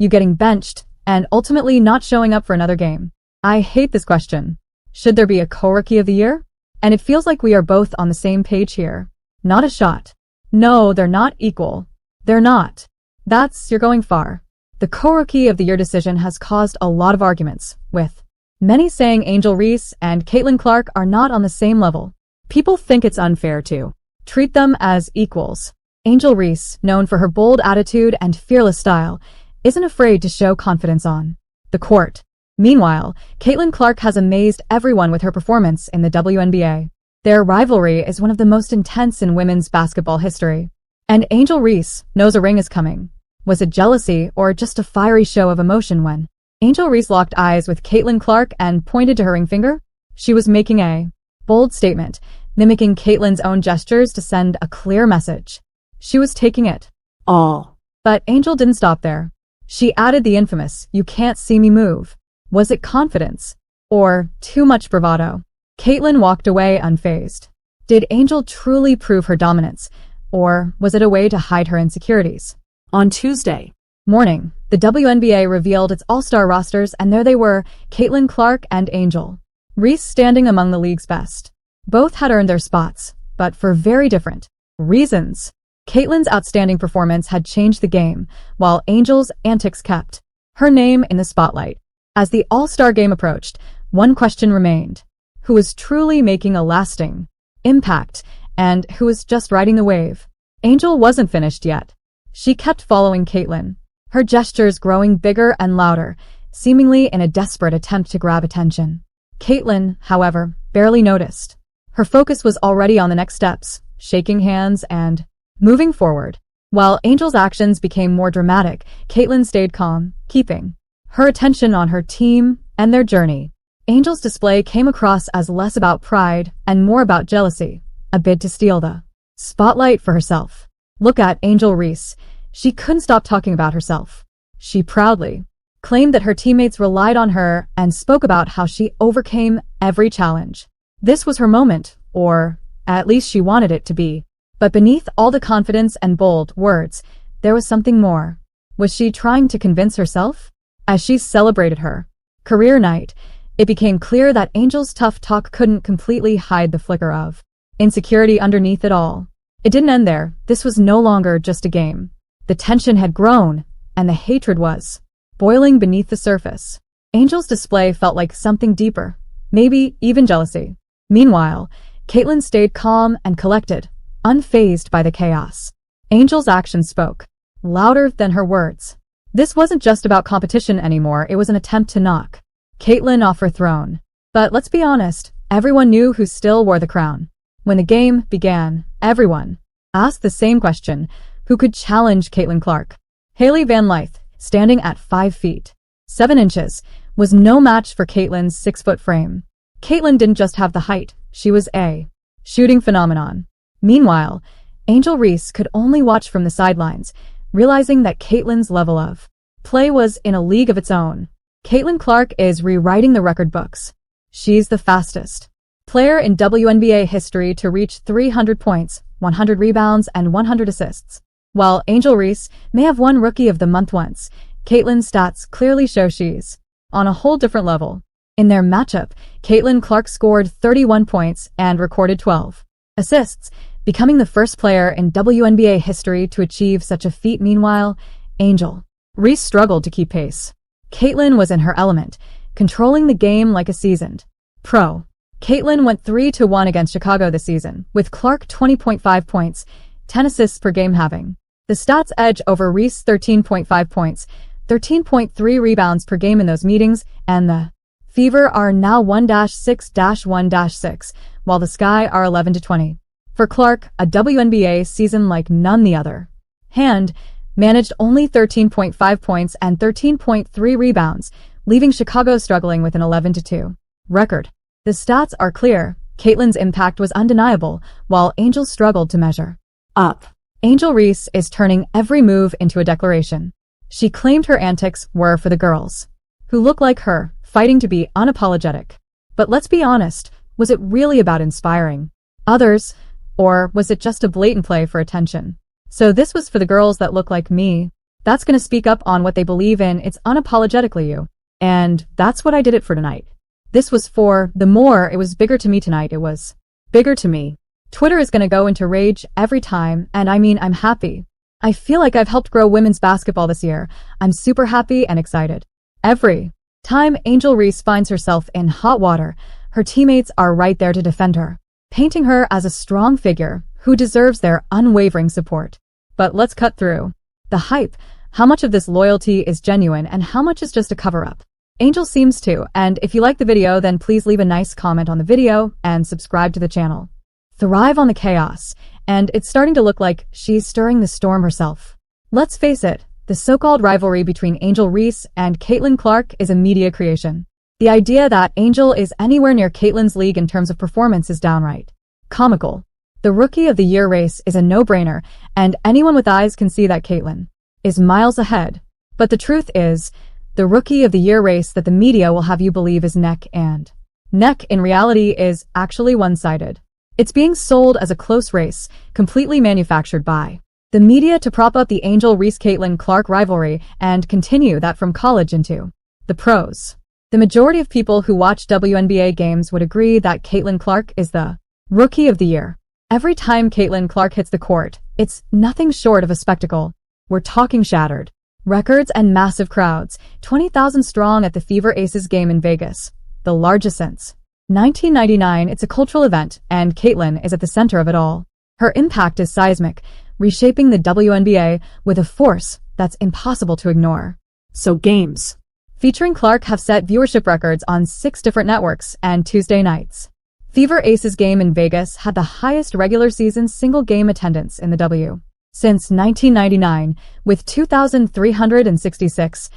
you getting benched, and ultimately not showing up for another game? I hate this question. Should there be a co-rookie of the year? And it feels like we are both on the same page here. Not a shot. No, they're not equal. They're not. You're going far. The co-rookie of the year decision has caused a lot of arguments, with many saying Angel Reese and Caitlin Clark are not on the same level. People think it's unfair to treat them as equals. Angel Reese, known for her bold attitude and fearless style, isn't afraid to show confidence on the court. Meanwhile, Caitlin Clark has amazed everyone with her performance in the WNBA. Their rivalry is one of the most intense in women's basketball history. And Angel Reese knows a ring is coming. Was it jealousy or just a fiery show of emotion when Angel Reese locked eyes with Caitlin Clark and pointed to her ring finger? She was making a bold statement, mimicking Caitlin's own gestures to send a clear message. She was taking it all. But Angel didn't stop there. She added the infamous, "You can't see me move." Was it confidence? Or too much bravado? Caitlin walked away unfazed. Did Angel truly prove her dominance? Or was it a way to hide her insecurities? On Tuesday morning, the WNBA revealed its all-star rosters, and there they were, Caitlin Clark and Angel Reese standing among the league's best. Both had earned their spots, but for very different reasons. Caitlin's outstanding performance had changed the game, while Angel's antics kept her name in the spotlight. As the All-Star game approached, one question remained. Who was truly making a lasting impact, and who was just riding the wave? Angel wasn't finished yet. She kept following Caitlin, her gestures growing bigger and louder, seemingly in a desperate attempt to grab attention. Caitlin, however, barely noticed. Her focus was already on the next steps, shaking hands and moving forward. While Angel's actions became more dramatic, Caitlin stayed calm, keeping her attention on her team and their journey. Angel's display came across as less about pride and more about jealousy, a bid to steal the spotlight for herself. Look at Angel Reese. She couldn't stop talking about herself. She proudly claimed that her teammates relied on her and spoke about how she overcame every challenge. This was her moment, or at least she wanted it to be. But beneath all the confidence and bold words, there was something more. Was she trying to convince herself? As she celebrated her career night, it became clear that Angel's tough talk couldn't completely hide the flicker of insecurity underneath it all. It didn't end there. This was no longer just a game. The tension had grown, and the hatred was boiling beneath the surface. Angel's display felt like something deeper, maybe even jealousy. Meanwhile, Caitlin stayed calm and collected, unfazed by the chaos. Angel's actions spoke louder than her words. This wasn't just about competition anymore, it was an attempt to knock Caitlin off her throne. But let's be honest, everyone knew who still wore the crown. When the game began, everyone asked the same question: who could challenge Caitlin Clark? Haley Van Lyth, standing at 5 feet 7 inches, was no match for Caitlin's 6-foot frame. Caitlin didn't just have the height, she was a shooting phenomenon. Meanwhile, Angel Reese could only watch from the sidelines, realizing that Caitlin's level of play was in a league of its own. Caitlin Clark is rewriting the record books. She's the fastest player in WNBA history to reach 300 points, 100 rebounds, and 100 assists. While Angel Reese may have won Rookie of the Month once, Caitlin's stats clearly show she's on a whole different level. In their matchup, Caitlin Clark scored 31 points and recorded 12 assists, becoming the first player in WNBA history to achieve such a feat. Meanwhile, Angel Reese struggled to keep pace. Caitlin was in her element, controlling the game like a seasoned pro. Caitlin went 3-1 against Chicago this season, with Clark 20.5 points, 10 assists per game, having the stats edge over Reese 13.5 points, 13.3 rebounds per game in those meetings, and the Fever are now 1-6-1-6, while the Sky are 11-20. For Clark, a WNBA season like none the other. Hand managed only 13.5 points and 13.3 rebounds, leaving Chicago struggling with an 11-2 record. The stats are clear. Caitlin's impact was undeniable, while Angel struggled to measure up. Angel Reese is turning every move into a declaration. She claimed her antics were for the girls, who look like her, fighting to be unapologetic. But let's be honest, was it really about inspiring others, or was it just a blatant play for attention? So this was for the girls that look like me. That's gonna speak up on what they believe in. It's unapologetically you. And that's what I did it for tonight. This was for the more it was bigger to me tonight. It was bigger to me. Twitter is gonna go into rage every time, and I mean, I'm happy. I feel like I've helped grow women's basketball this year. I'm super happy and excited. Every time Angel Reese finds herself in hot water, her teammates are right there to defend her, painting her as a strong figure who deserves their unwavering support. But let's cut through the hype. How much of this loyalty is genuine and how much is just a cover-up? Angel seems to, and if you like the video, then please leave a nice comment on the video and subscribe to the channel. Thrive on the chaos, and it's starting to look like she's stirring the storm herself. Let's face it, the so-called rivalry between Angel Reese and Caitlin Clark is a media creation. The idea that Angel is anywhere near Caitlin's league in terms of performance is downright comical. The Rookie of the Year race is a no-brainer, and anyone with eyes can see that Caitlin is miles ahead. But the truth is, the Rookie of the Year race that the media will have you believe is neck and neck in reality is actually one-sided. It's being sold as a close race, completely manufactured by the media to prop up the Angel Reese-Caitlin Clark rivalry and continue that from college into the pros. The majority of people who watch WNBA games would agree that Caitlin Clark is the Rookie of the Year. Every time Caitlin Clark hits the court, it's nothing short of a spectacle. We're talking shattered records and massive crowds, 20,000 strong at the Fever Aces game in Vegas, the largest since 1999. It's a cultural event, and Caitlin is at the center of it all. Her impact is seismic, reshaping the WNBA with a force that's impossible to ignore. So games featuring Clark have set viewership records on 6 different networks and Tuesday nights. Fever Aces game in Vegas had the highest regular season single game attendance in the W since 1999 with 2,366,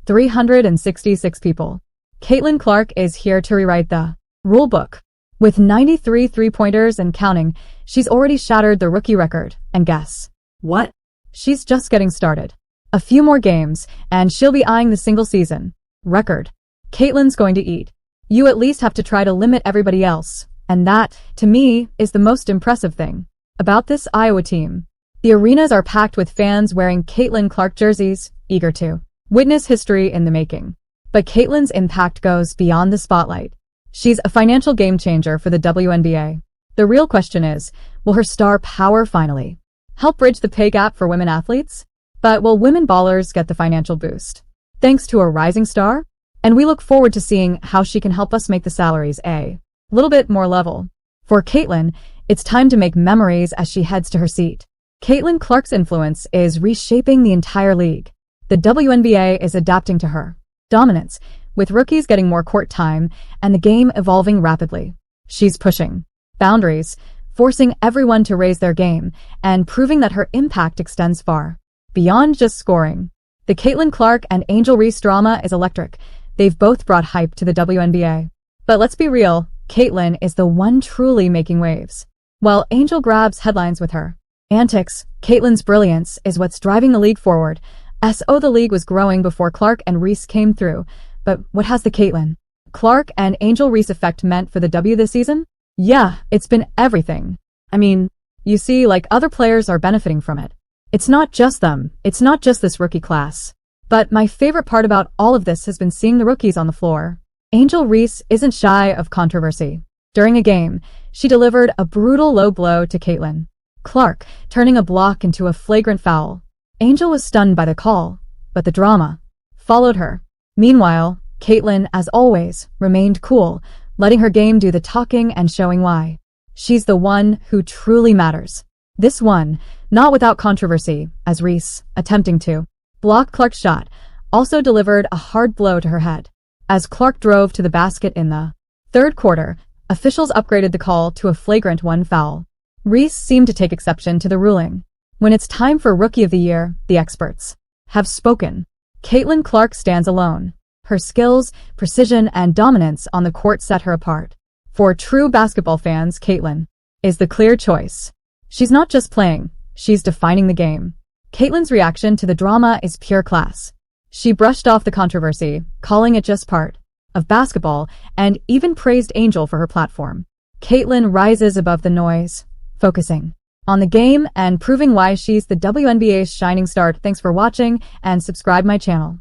366 people. Caitlin Clark is here to rewrite the rulebook. With 93 three-pointers and counting, she's already shattered the rookie record, and guess what? She's just getting started. A few more games, and she'll be eyeing the single season record. Caitlin's going to eat. You at least have to try to limit everybody else, and that, to me, is the most impressive thing about this Iowa team. The arenas are packed with fans wearing Caitlin Clark jerseys, eager to witness history in the making. But Caitlin's impact goes beyond the spotlight. She's a financial game changer for the WNBA. The real question is, will her star power finally help bridge the pay gap for women athletes? But will women ballers get the financial boost thanks to a rising star? And we look forward to seeing how she can help us make the salaries a little bit more level. For Caitlin, it's time to make memories as she heads to her seat. Caitlin Clark's influence is reshaping the entire league. The WNBA is adapting to her dominance, with rookies getting more court time and the game evolving rapidly. She's pushing boundaries, forcing everyone to raise their game, and proving that her impact extends far beyond just scoring. The Caitlin Clark and Angel Reese drama is electric. They've both brought hype to the WNBA. But let's be real, Caitlin is the one truly making waves. While Angel grabs headlines with her antics, Caitlin's brilliance is what's driving the league forward. The league was growing before Clark and Reese came through. But what has the Caitlin Clark and Angel Reese effect meant for the W this season? Yeah, it's been everything. I mean, you see, like, other players are benefiting from it. It's not just them. It's not just this rookie class. But my favorite part about all of this has been seeing the rookies on the floor. Angel Reese isn't shy of controversy. During a game, she delivered a brutal low blow to Caitlin Clark, turning a block into a flagrant foul. Angel was stunned by the call, but the drama followed her. Meanwhile, Caitlin, as always, remained cool, letting her game do the talking and showing why she's the one who truly matters. This one, not without controversy, as Reese, attempting to block Clark's shot, also delivered a hard blow to her head. As Clark drove to the basket in the third quarter, officials upgraded the call to a flagrant 1 foul. Reese seemed to take exception to the ruling. When it's time for Rookie of the Year, the experts have spoken. Caitlin Clark stands alone. Her skills, precision, and dominance on the court set her apart. For true basketball fans, Caitlin is the clear choice. She's not just playing, she's defining the game. Caitlin's reaction to the drama is pure class. She brushed off the controversy, calling it just part of basketball, and even praised Angel for her platform. Caitlin rises above the noise, focusing on the game and proving why she's the WNBA's shining star. Thanks for watching and subscribe my channel.